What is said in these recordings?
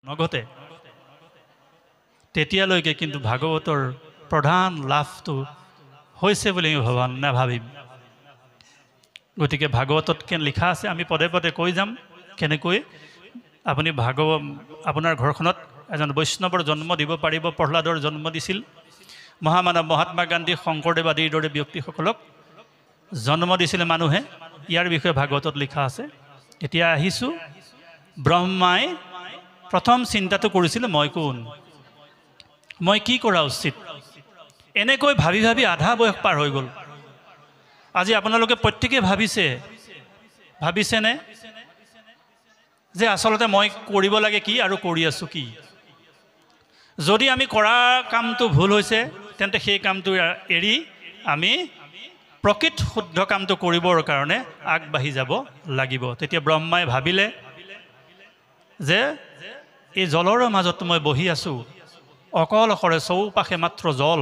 নঘটে তেতিয়ালৈকে কিন্তু ভাগৱতৰ প্ৰধান লাভটো হৈছে বুলি আমি নাভাবিম। গতিকে ভাগৱতত লিখা আছে, আমি পদে পদে কৈ যাম কেনেকৈ আপুনি আপোনাৰ ঘৰখনত এজন বৈষ্ণৱৰ জন্ম দিব পাৰিব। প্ৰহ্লাদৰ জন্ম দিছিল, মহামানৱ মহাত্মা গান্ধী, শংকৰদেৱ আদিৰ দৰে ব্যক্তিসকলক জন্ম দিছিল মানুহে। ইয়াৰ বিষয়ে ভাগৱতত লিখা আছে। এতিয়া আহিছোঁ, ব্ৰহ্মাই প্ৰথম চিন্তাটো কৰিছিল, মই কোন, মই কি কৰা উচিত। এনেকৈ ভাবি ভাবি আধা বয়স পাৰ হৈ গ'ল। আজি আপোনালোকে প্ৰত্যেকেই ভাবিছেনে যে আচলতে মই কৰিব লাগে কি আৰু কৰি আছোঁ কি? যদি আমি কৰা কামটো ভুল হৈছে তেন্তে সেই কামটো এৰি আমি প্ৰকৃত শুদ্ধ কামটো কৰিবৰ কাৰণে আগবাঢ়ি যাব লাগিব। তেতিয়া ব্ৰহ্মাই ভাবিলে যে এই জলৰ মাজত মই বহি আছোঁ, অকলশৰে চৌপাশে মাত্ৰ জল,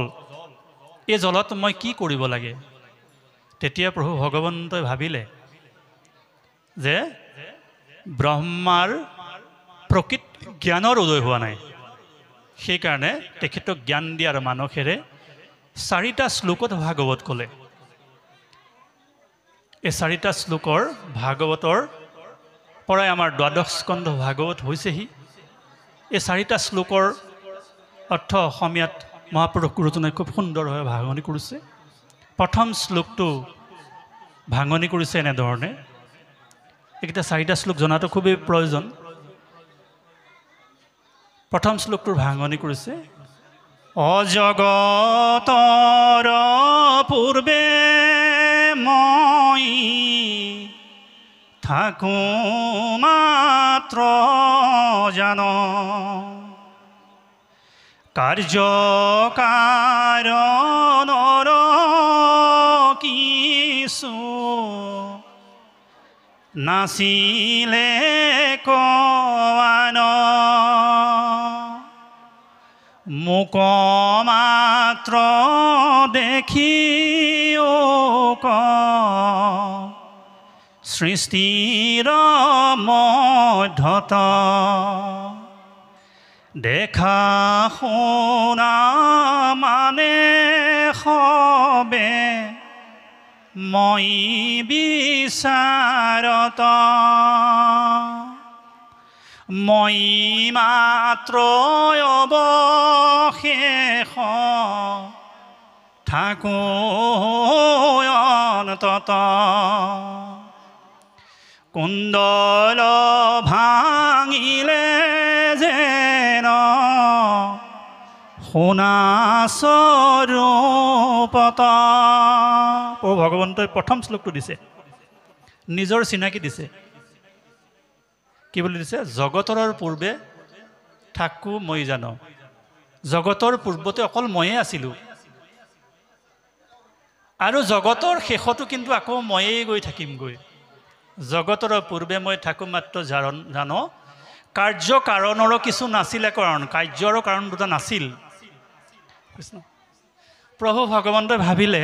এই জলত মই কি কৰিব লাগে? তেতিয়া প্ৰভু ভগৱন্তই ভাবিলে যে ব্ৰহ্মাৰ প্ৰকৃত জ্ঞানৰ উদয় হোৱা নাই। সেইকাৰণে তেখেতক জ্ঞান দিয়াৰ মানসেৰে 4টা শ্লোকত ভাগৱত ক'লে। এই 4টা শ্লোকৰ ভাগৱতৰ পৰাই আমাৰ দ্বাদশ স্কন্ধ ভাগৱত হৈছেহি। এই 4টা শ্লোকৰ অৰ্থ অসমীয়াত মহাপুৰুষ গুৰুজনাই খুব সুন্দৰভাৱে ভাঙনি কৰিছে। প্ৰথম শ্লোকটো ভাঙনি কৰিছে এনেধৰণে, এইকেইটা 4টা শ্লোক জনাটো খুবেই প্ৰয়োজন। প্ৰথম শ্লোকটোৰ ভাঙনি কৰিছে, অজগতৰ পূৰ্বে মই থাকোঁ মাত্ৰ জান, কাৰ্য কাৰণৰ কিছু নাছিলে কোৱান, মোক মাত্ৰ দেখি সৃষ্টিৰ মধ্যত, দেখা শুনা মানে সবে মই বিচাৰত, মই মাত্ৰ অৱশেষ থাকোঁ অন্তত, কুণ্ডল ভাঙিলে যেন সোণা স্বৰূপত। প্ৰভু ভগৱন্তই প্ৰথম শ্লোকটো দিছে, নিজৰ চিনাকি দিছে। কি বুলি দিছে? জগতৰ পূৰ্বে থাকোঁ মই জানো। জগতৰ পূৰ্বতে অকল ময়ে আছিলোঁ, আৰু জগতৰ শেষতো কিন্তু আকৌ ময়েই গৈ থাকিমগৈ। জগতৰ পূৰ্বে মই থাকোঁ মাত্ৰ জানো, কাৰ্য কাৰণৰো কিছু নাছিলে কাৰণ, কাৰ্য আৰু কাৰণ দুটা নাছিল। প্ৰভু ভগৱন্তই ভাবিলে,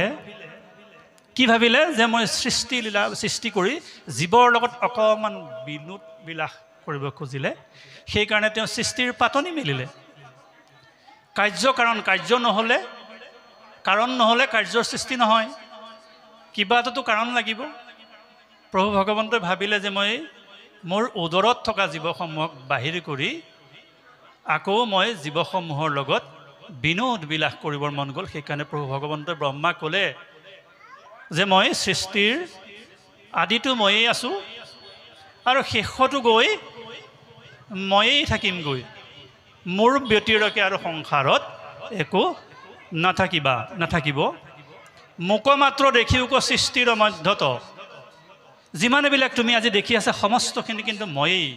কি ভাবিলে? যে মই সৃষ্টি কৰি জীৱৰ লগত অকণমান বিনোদ বিলাস কৰিব খুজিলে, সেইকাৰণে তেওঁ সৃষ্টিৰ পাতনি মেলিলে। কাৰ্য কাৰণ, কাৰ্য নহ'লে, কাৰণ নহ'লে কাৰ্যৰ সৃষ্টি নহয়, কিবা এটাতো কাৰণ লাগিব। প্ৰভু ভগৱন্তই ভাবিলে যে মই মোৰ উদৰত থকা জীৱসমূহক বাহিৰ কৰি আকৌ মই জীৱসমূহৰ লগত বিনোদ বিলাস কৰিবৰ মন গ'ল। সেইকাৰণে প্ৰভু ভগৱন্তই ব্ৰহ্মাক ক'লে যে মই সৃষ্টিৰ আদিতো ময়েই আছোঁ আৰু শেষতো গৈ ময়েই থাকিমগৈ, মোৰ ব্যতিৰেকে আৰু সংসাৰত একো নাথাকিব। মোক মাত্ৰ দেখিও সৃষ্টিৰ মধ্যত, যিমানবিলাক তুমি আজি দেখি আছা সমস্তখিনি কিন্তু ময়েই।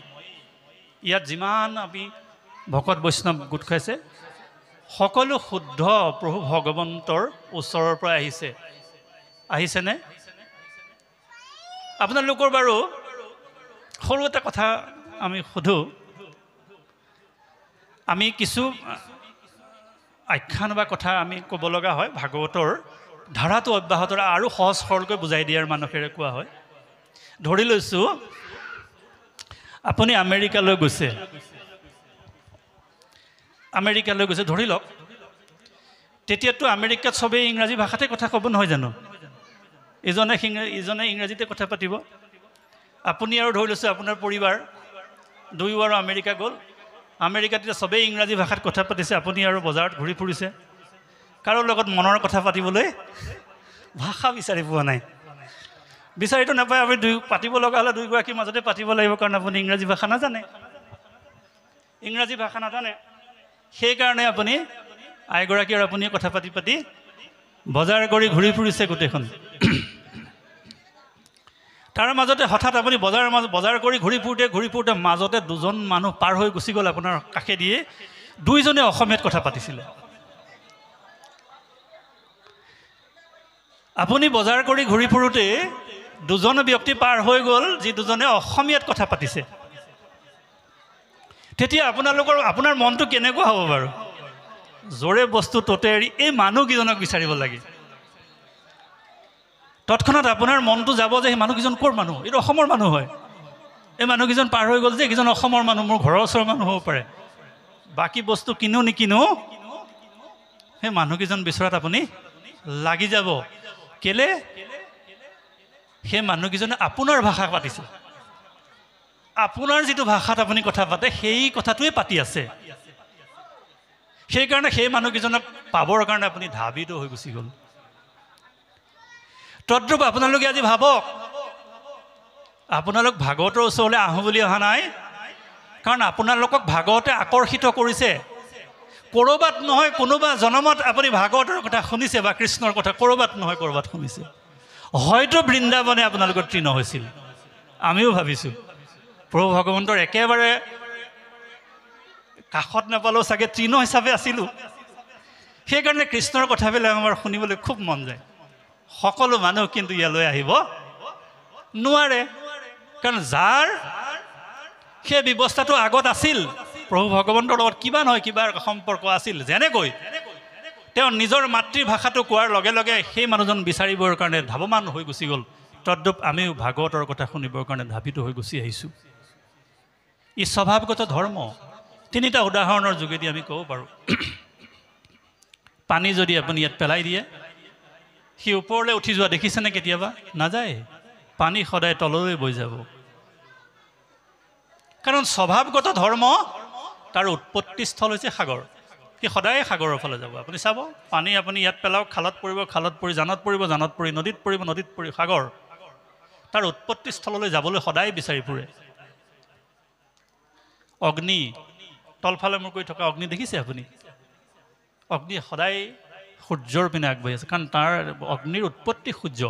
ইয়াত যিমান আমি ভকত বৈষ্ণৱ গোট খাইছে সকলো শুদ্ধ প্ৰভু ভগৱন্তৰ ওচৰৰ পৰা আহিছেনে? আপোনালোকৰ বাৰু সৰু এটা কথা আমি সোধোঁ। আমি কিছু আখ্যান বা কথা আমি ক'ব লগা হয়, ভাগৱতৰ ধাৰাটো অব্যাহত আৰু সহজ সৰলকৈ বুজাই দিয়াৰ মানসেৰে কোৱা হয়। ধৰি লৈছোঁ আপুনি আমেৰিকালৈ গৈছে, আমেৰিকালৈ গৈছে ধৰি লওক, তেতিয়াতো আমেৰিকাত চবেই ইংৰাজী ভাষাতে কথা ক'ব নহয় জানো? ইজনে ইংৰাজীতে কথা পাতিব। আপুনি আৰু ধৰি লৈছোঁ আপোনাৰ পৰিবাৰ দুয়ো আৰু আমেৰিকা গ'ল। আমেৰিকাত এতিয়া চবেই ইংৰাজী ভাষাত কথা পাতিছে, আপুনি আৰু বজাৰত ঘূৰি ফুৰিছে। কাৰো লগত মনৰ কথা পাতিবলৈ ভাষা বিচাৰি পোৱা নাই। বিচাৰিতো নাপায়। আপুনি পাতিব লগা হ'লে দুয়োগৰাকীৰ মাজতে পাতিব লাগিব, কাৰণ আপুনি ইংৰাজী ভাষা নাজানে। সেইকাৰণে আপুনি আইগৰাকী আৰু আপুনিয়ে কথা পাতি পাতি বজাৰ কৰি ঘূৰি ফুৰিছে গোটেইখন। তাৰ মাজতে হঠাৎ আপুনি বজাৰ কৰি ঘূৰি ফুৰোঁতে মাজতে দুজন মানুহ পাৰ হৈ গুচি গ'ল আপোনাৰ কাষেদিয়ে। দুইজনে অসমীয়াত কথা পাতিছিলে। আপুনি বজাৰ কৰি ঘূৰি ফুৰোঁতে দুজন ব্যক্তি পাৰ হৈ গ'ল, যি দুজনে অসমীয়াত কথা পাতিছে। তেতিয়া আপোনাৰ মনটো কেনেকুৱা হ'ব বাৰু? জোৰে বস্তু ততে এৰি এই মানুহকেইজনক বিচাৰিব লাগে। তৎক্ষণাত আপোনাৰ মনটো যাব যে সেই মানুহকেইজন ক'ৰ মানুহ? এইটো অসমৰ মানুহ হয়। এই মানুহকেইজন পাৰ হৈ গ'ল যে এইকেইজন অসমৰ মানুহ, মোৰ ঘৰৰ ওচৰৰ মানুহ হ'ব পাৰে। বাকী বস্তু কিনো নিকিনো সেই মানুহকেইজন বিচৰাত আপুনি লাগি যাব। কেলে? সেই মানুহকেইজনে আপোনাৰ ভাষা পাতিছে। আপোনাৰ যিটো ভাষাত আপুনি কথা পাতে সেই কথাটোৱে পাতি আছে। সেইকাৰণে সেই মানুহকেইজনক পাবৰ কাৰণে আপুনি ধাবিত হৈ গুচি গ'ল। তদ্ৰূপ আপোনালোকে আজি ভাবক, আপোনালোক ভাগৱতৰ ওচৰলৈ আহোঁ বুলি অহা নাই, কাৰণ আপোনালোকক ভাগৱতে আকৰ্ষিত কৰিছে। ক'ৰবাত নহয় কোনোবা জনমত আপুনি ভাগৱতৰ কথা শুনিছে বা কৃষ্ণৰ কথা ক'ৰবাত নহয় ক'ৰবাত শুনিছে। হয়তো বৃন্দাবনে আপোনালোকৰ তৃণ হৈছিল। আমিও ভাবিছোঁ প্ৰভু ভগৱন্তৰ একেবাৰে কাষত নাপালেও চাগে তৃণ হিচাপে আছিলোঁ। সেইকাৰণে কৃষ্ণৰ কথাবিলাক আমাৰ শুনিবলৈ খুব মন যায়। সকলো মানুহ কিন্তু ইয়ালৈ আহিব নোৱাৰে, কাৰণ যাৰ সেই ব্যৱস্থাটো আগত আছিল, প্ৰভু ভগৱন্তৰ লগত কিবা নহয় কিবা সম্পৰ্ক আছিল। যেনেকৈ তেওঁ নিজৰ মাতৃভাষাটো কোৱাৰ লগে লগে সেই মানুহজন বিচাৰিবৰ কাৰণে ধাৱমান হৈ গুচি গ'ল, তদ্ৰূপ আমিও ভাগৱতৰ কথা শুনিবৰ কাৰণে ধাবিত হৈ গুচি আহিছোঁ। ই স্বভাৱগত ধৰ্ম। তিনিটা উদাহৰণৰ যোগেদি আমি ক'ব পাৰোঁ। পানী যদি আপুনি ইয়াত পেলাই দিয়ে, সি ওপৰলৈ উঠি যোৱা দেখিছেনে কেতিয়াবা? নাযায়। পানী সদায় তললৈ বৈ যাব। কাৰণ স্বভাৱগত ধৰ্ম, তাৰ উৎপত্তিস্থল হৈছে সাগৰ। সি সদায় সাগৰৰ ফালে যাব। আপুনি চাব, পানী আপুনি ইয়াত পেলাওক, খালত পৰিব, খালত পৰি জানত পৰিব, জানত পৰি নদীত পৰিব, নদীত পৰি সাগৰ। তাৰ উৎপত্তিস্থললৈ যাবলৈ সদায় বিচাৰি ফুৰে। অগ্নি, তলফালে মোৰ কৰি থকা অগ্নি দেখিছে আপুনি? অগ্নি সদায় সূৰ্যৰ পিনে আগবাঢ়ি আছে, কাৰণ তাৰ অগ্নিৰ উৎপত্তি সূৰ্য।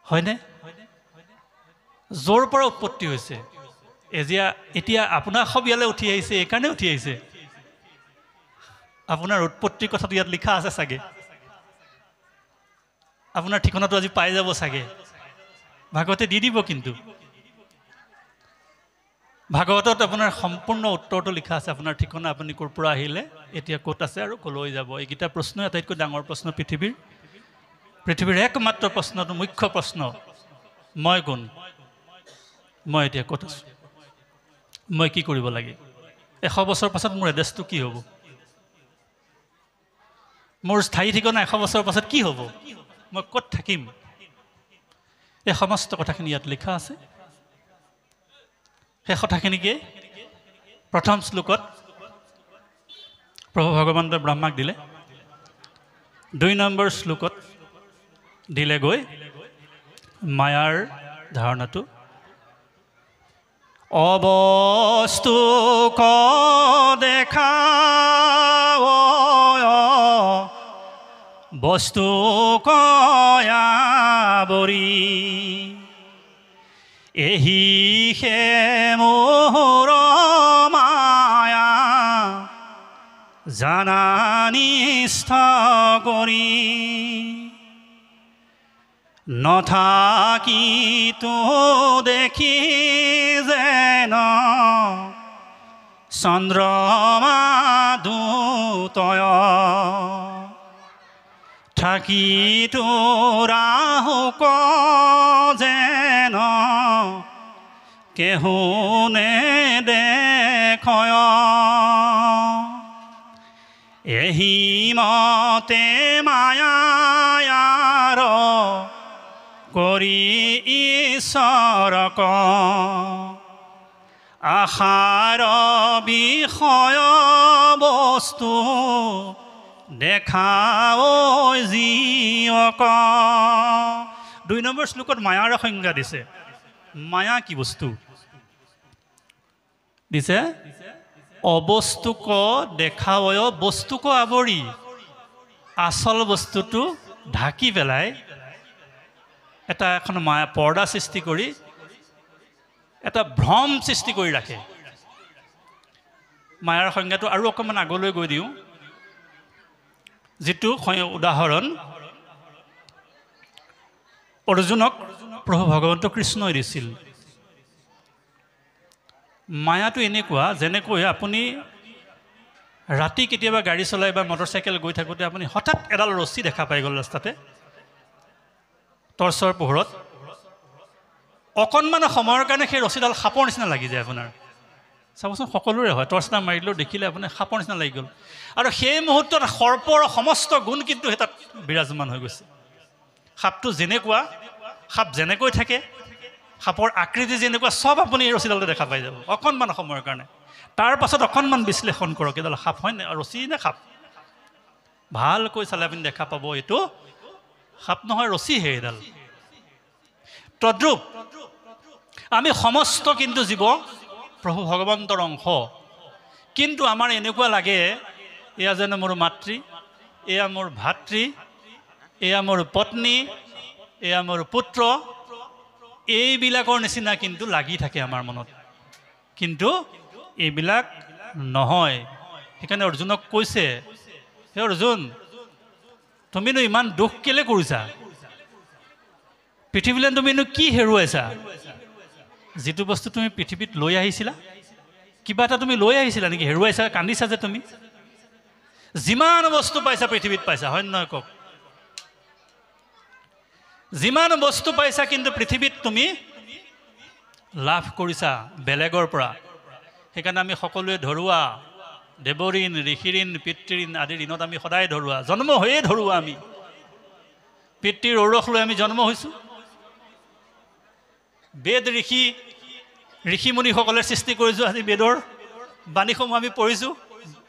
হয়নে? য'ৰ পৰা উৎপত্তি হৈছে। এতিয়া আপোনাৰ সব ইয়ালৈ উঠি আহিছে, এইকাৰণে উঠি আহিছে। আপোনাৰ উৎপত্তিৰ কথাটো ইয়াত লিখা আছে চাগে। আপোনাৰ ঠিকনাটো আজি পাই যাব চাগে। ভাগৱতে দি দিব। কিন্তু ভাগৱতত আপোনাৰ সম্পূৰ্ণ উত্তৰটো লিখা আছে। আপোনাৰ ঠিকনা, আপুনি ক'ৰ পৰা আহিলে, এতিয়া ক'ত আছে আৰু ক'লৈ যাব। এইকেইটা প্ৰশ্নই আটাইতকৈ ডাঙৰ প্ৰশ্ন পৃথিৱীৰ একমাত্ৰ প্ৰশ্নটো, মুখ্য প্ৰশ্ন। মই কোন? মই এতিয়া ক'ত আছোঁ? মই কি কৰিব লাগে? 100 বছৰ পাছত মোৰ এড্ৰেছটো কি হ'ব? মোৰ স্থায়ী ঠিকনা 100 বছৰৰ পাছত কি হ'ব? মই ক'ত থাকিম? এই সমস্ত কথাখিনি ইয়াত লিখা আছে। সেই কথাখিনিকে প্ৰথম শ্লোকত প্ৰভু ভগৱন্তই ব্ৰহ্মাক দিলে। 2 নম্বৰ শ্লোকত দিলেগৈ মায়াৰ ধাৰণাটো। অবস্তু ক দেখা বস্তু কয়াবৰি, এহি হে মোৰ মায়া জানানিস্থ কৰি, নথাকি তো দেখি যেন চন্দ্ৰমা দুতয়, থাকি তো ৰাহুক যেন কেহু নেদেখয়। ক্ষয় এহি মতে মায়াৰ কৰি ঈশ্বৰক আশাৰ বিষয় বস্তু দেখাও জীয়ক। 2 নম্বৰ শ্লোকত মায়াৰ সংজ্ঞা দিছে। মায়া কি বস্তু দিছে? অবস্তুক দেখাৱয় বস্তুক আৱৰি আচল বস্তুটো ঢাকি পেলাই এটা এখন মায়া পৰ্দা সৃষ্টি কৰি এটা ভ্ৰম সৃষ্টি কৰি ৰাখে। মায়াৰ সংজ্ঞাটো আৰু অকণমান আগলৈ গৈ দিওঁ, যিটো উদাহৰণ অৰ্জুনক প্ৰভু ভগৱন্ত কৃষ্ণই দিছিল। মায়াটো এনেকুৱা, যেনেকৈ আপুনি ৰাতি কেতিয়াবা গাড়ী চলাই বা মটৰচাইকেল গৈ থাকোঁতে আপুনি হঠাৎ এডাল ৰছী দেখা পাই গ'ল ৰাস্তাতে টৰ্চৰ পোহৰত, অকণমান সময়ৰ কাৰণে সেই ৰছীডাল সাপৰ নিচিনা লাগি যায় আপোনাৰ। চাবচোন, সকলোৰে হয়, টৰ্চ এটা মাৰিলেও দেখিলে আপুনি সাপৰ নিচিনা লাগি গ'ল, আৰু সেই মুহূৰ্তত সৰ্পৰ সমস্ত গুণ কিন্তু সেই তাত বিৰাজমান হৈ গৈছে। সাপটো যেনেকুৱা, সাপ যেনেকৈ থাকে, সাপৰ আকৃতি যেনেকুৱা, চব আপুনি এই ৰছীডালতে দেখা পাই যাব অকণমান সময়ৰ কাৰণে। তাৰ পাছত অকণমান বিশ্লেষণ কৰক, এইডাল সাপ হয় নে ৰছী নে সাপ। ভালকৈ চালে আপুনি দেখা পাব এইটো সাপ নহয়, ৰছীহে এইডাল। তদ্ৰূপ আমি সমস্ত কিন্তু জীৱ প্ৰভু ভগৱন্তৰ অংশ, কিন্তু আমাৰ এনেকুৱা লাগে এয়া যেন মোৰ মাতৃ, এয়া মোৰ ভাতৃ, এয়া মোৰ পত্নী, এয়া মোৰ পুত্ৰ, এইবিলাকৰ নিচিনা কিন্তু লাগি থাকে আমাৰ মনত, কিন্তু এইবিলাক নহয়। সেইকাৰণে অৰ্জুনক কৈছে, হে অৰ্জুন, তুমিনো ইমান দুখ কেলে কৰিছা? পৃথিৱীলৈ তুমিনো কি হেৰুৱাইছা? যিটো বস্তু তুমি পৃথিৱীত লৈ আহিছিলা, কিবা এটা তুমি লৈ আহিছিলা নেকি? হেৰুৱাইছা, কান্দিছা যে তুমি? যিমান বস্তু পাইছা পৃথিৱীত পাইছা, হয় নহয় কওক? যিমান বস্তু পাইছা কিন্তু পৃথিৱীত তুমি লাভ কৰিছা বেলেগৰ পৰা। সেইকাৰণে আমি সকলোৱে ধৰুৱা দেৱঋণ, ঋষিঋণ, পিতৃঋণ আদি ঋণত আমি সদায় ধৰুৱা, জন্ম হৈয়ে ধৰুৱা। আমি পিতৃৰ ঔৰস লৈ আমি জন্ম হৈছোঁ। বেদ ঋষিমুনিসকলে সৃষ্টি কৰিছোঁ, আজি বেদৰ বাণীসমূহ আমি পঢ়িছোঁ।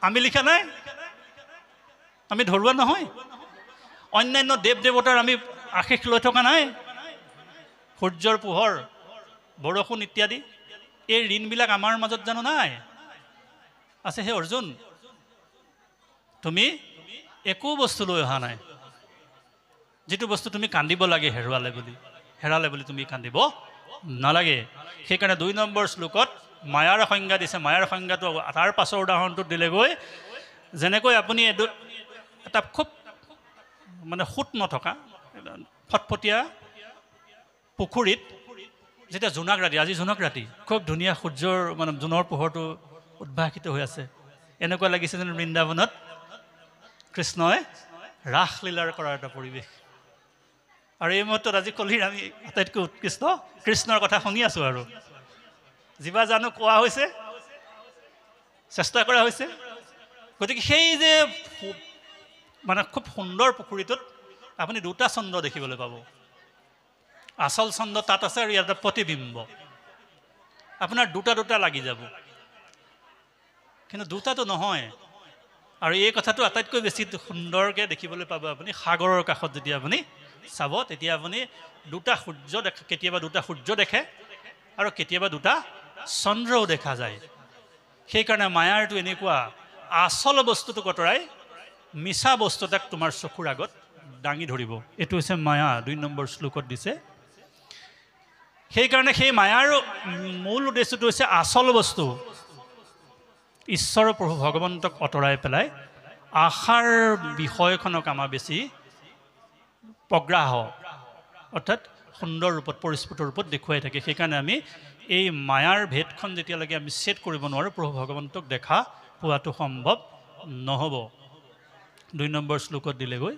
আমি লিখা নাই, আমি ধৰুৱা নহয়। অন্যান্য দেৱ দেৱতাৰ আমি আশীষ লৈ থকা নাই। সূৰ্যৰ পোহৰ, বৰষুণ ইত্যাদি, এই ঋণবিলাক আমাৰ মাজত জানো নাই? আছে। হে অৰ্জুন, তুমি একো বস্তু লৈ অহা নাই। যিটো বস্তু তুমি কান্দিব লাগে হেৰালে বুলি তুমি কান্দিব নালাগে। সেইকাৰণে 2 নম্বৰ শ্লোকত মায়াৰ সংজ্ঞা দিছে। মায়াৰ সংজ্ঞাটো তাৰ পাছৰ উদাহৰণটোত দিলেগৈ, যেনেকৈ আপুনি এটা খুব মানে সোঁত নথকা ফটফটীয়া পুখুৰীত যেতিয়া জোনাক ৰাতি, আজি জোনাক ৰাতি, খুব ধুনীয়া সূৰ্যৰ মানে জোনৰ পোহৰটো উদ্ভাসিত হৈ আছে, এনেকুৱা লাগিছে যেন বৃন্দাবনত কৃষ্ণই ৰাসলীলাৰ কৰাৰ এটা পৰিৱেশ। আৰু এই মুহূৰ্তত আজি কলিৰ আমি আটাইতকৈ উৎকৃষ্ট কৃষ্ণৰ কথা শুনি আছোঁ। আৰু যিবা জানো কোৱা হৈছে, চেষ্টা কৰা হৈছে। গতিকে সেই যে মানে খুব সুন্দৰ পুখুৰীটোত আপুনি 2টা চন্দ্ৰ দেখিবলৈ পাব। আচল চন্দ্ৰ তাত আছে আৰু ইয়াত প্ৰতিবিম্ব। আপোনাৰ 2টা লাগি যাব, কিন্তু 2টাটো নহয়। আৰু এই কথাটো আটাইতকৈ বেছি সুন্দৰকৈ দেখিবলৈ পাব আপুনি সাগৰৰ কাষত। যেতিয়া আপুনি চাব, তেতিয়া আপুনি 2টা সূৰ্য দেখে, কেতিয়াবা 2টা সূৰ্য দেখে আৰু কেতিয়াবা 2টা চন্দ্ৰও দেখা যায়। সেইকাৰণে মায়াৰটো এনেকুৱা, আচল বস্তুটো কতৰাই মিছা বস্তু এটাক তোমাৰ চকুৰ আগত দাঙি ধৰিব। এইটো হৈছে মায়া, 2 নম্বৰ শ্লোকত দিছে। সেইকাৰণে সেই মায়াৰ মূল উদ্দেশ্যটো হৈছে আচল বস্তু ঈশ্বৰ প্ৰভু ভগৱন্তক আঁতৰাই পেলাই আশাৰ বিষয়খনক আমাৰ বেছি প্ৰগ্ৰাহ, অৰ্থাৎ সুন্দৰ ৰূপত, পৰিস্ফুট ৰূপত দেখুৱাই থাকে। সেইকাৰণে আমি এই মায়াৰ ভেদখন যেতিয়ালৈকে আমি ছেট কৰিব নোৱাৰোঁ, প্ৰভু ভগৱন্তক দেখা পোৱাটো সম্ভৱ নহ'ব। 2 নম্বৰ শ্লোকত দিলেগৈ।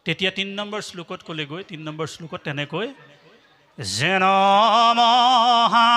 তেতিয়া 3 নম্বৰ শ্লোকত ক'লেগৈ, 3 নম্বৰ শ্লোকত তেনেকৈ, যেন মহাপঞ্চভূত